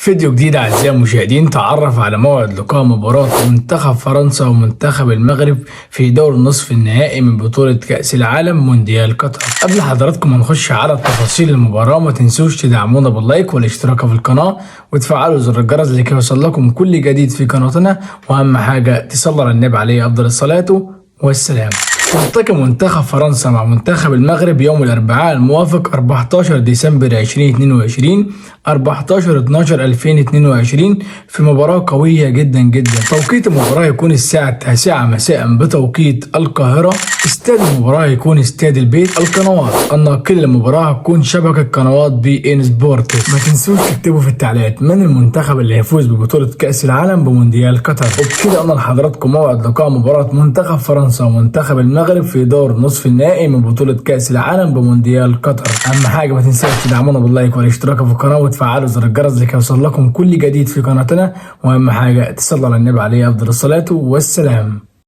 فيديو جديد أعزائي المشاهدين. تعرف على موعد لقاء مباراة منتخب فرنسا ومنتخب المغرب في دور نصف النهائي من بطولة كأس العالم مونديال قطر. قبل حضراتكم ما نخش على تفاصيل المباراة ما تنسوش تدعمونا باللايك والاشتراك في القناة وتفعلوا زر الجرس لكي يوصل لكم كل جديد في قناتنا، وأهم حاجة تصلوا على النبي عليه أفضل الصلاة والسلام. تلتقي منتخب فرنسا مع منتخب المغرب يوم الأربعاء الموافق 14 ديسمبر 2022 14/12/2022 في مباراة قوية جدا. توقيت المباراة يكون الساعة 9 مساء بتوقيت القاهرة. استاد المباراة يكون استاد البيت. القنوات الناقلة للمباراة هتكون شبكة قنوات بي ان سبورتس. ما تنسوش تكتبوا في التعليقات من المنتخب اللي هيفوز ببطولة كأس العالم بمونديال قطر. وبكده قلنا لحضراتكم موعد لقاء مباراة منتخب فرنسا ومنتخب المغرب في دور نصف النهائي من بطولة كأس العالم بمونديال قطر. أهم حاجة ما تنسوش تدعمونا باللايك والاشتراك في القناة وتفعلوا زر الجرس لكي يوصل لكم كل جديد في قناتنا، وأهم حاجة تصلوا على النبي عليه أفضل الصلاة والسلام.